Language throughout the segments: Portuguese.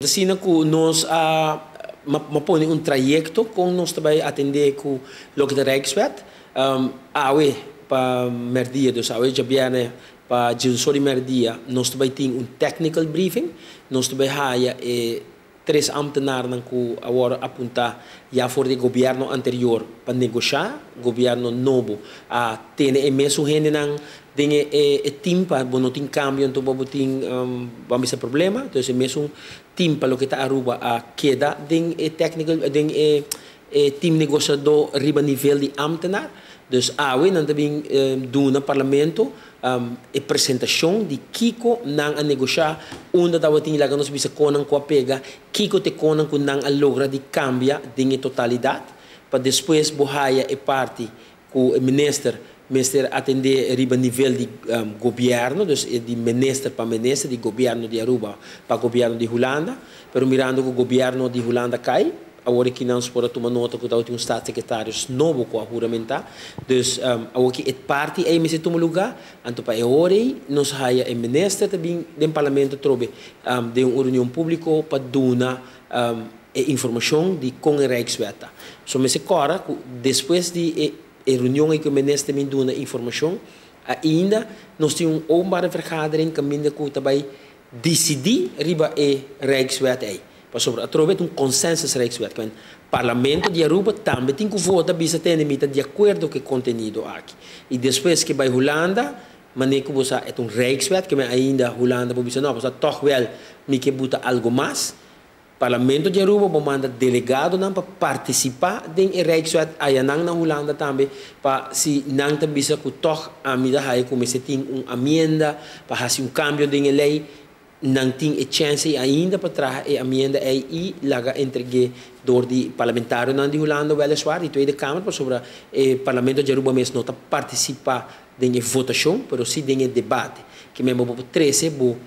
assim que nós põe um trajeto com nós também atender com o que da Rijkswet para merdia, dus já viene para de merdia, nós também tem um technical briefing, nós também há três ambtenaren que agora apontar já for de governo anterior para negociar, governo novo, tem mesmo gente não tem time para não tem cambio, então vamos ter problema, então é mesmo time para o que está aruba a keda, tem technical, tem time negociador riba nível de ambtenaar. Dus we dan também doen no parlamento a apresentação de Kiko nang a negociar onde da wating laga nos bisa konan ko pega Kiko te konan ko nang a logra de cambia de totalidade para depois bohaya e parte com o minister atender riba nível de governo, dus de minister para minister de governo de Aruba para governo de Holanda, pero mirando que o governo de Holanda cai. Agora que não se pode tomar nota que tem um staatssecretário novo com a juramentar. Dus, agora que é parte aí me se toma lugar, então para agora nós há o ministro também do parlamento trobe de uma reunião pública para dar informação de com a Rijkswet. So me se cora depois de reunião que o ministro também dá informação, ainda nós temos uma vergadering caminda que também decidir riba a Rijkswet aí. Sobre através de um consenso Rijkswet, que o Parlamento de Aruba também tem que votar bisa ter de acordo com o conteúdo aqui. E depois que vai Holanda, maneira que você é um Rijkswet, que ainda Holanda pode dizer não, você toch wel me que botar algo mais. Parlamento de Aruba vai mandar delegado para participar da Rijkswet, aí na Holanda também, para se não tem bisa que toch a medida aí como se tem uma amenda para fazer cambio de lei. Não tem chance ainda para trazer a emenda e laga entregue door de parlamentário não de Holanda weliswaar de Tweede Kamer para sobre o Parlamento de Aruba mesmo não participar da votação, mas sim da debate que mesmo por 13 bo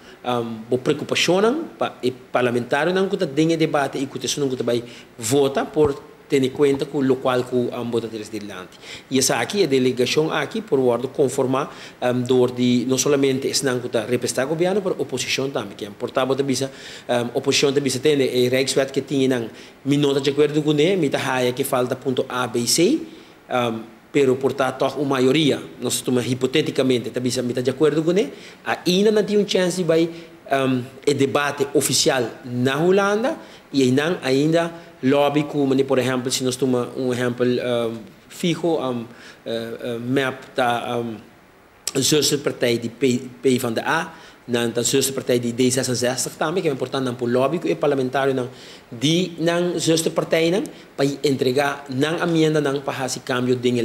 preocupação para o parlamentário não que tá da debate e que isso não que vai vota por ter em conta com o local que vota de land. E essa aqui a delegação aqui por word conformar door de não somente não que representar o governo, mas a oposição também que é importante para bisa oposição também se tem a Rijkswet que tinha não minota de acordo com ele, mita haya que falta ponto A, B, C, pero portanto uma maioria nós estamos hipoteticamente também se mita de acordo com ele, ainda não tem chance de vai o debate oficial na Holanda e não ainda lobby como por exemplo se nós tomamos exemplo fijo map da zusterpartij de P van de A dan de zusterpartij de D66 também que é importante não por lobby e parlamentário não de não zusterpartij não para entregar não emenda não para fazer cambio de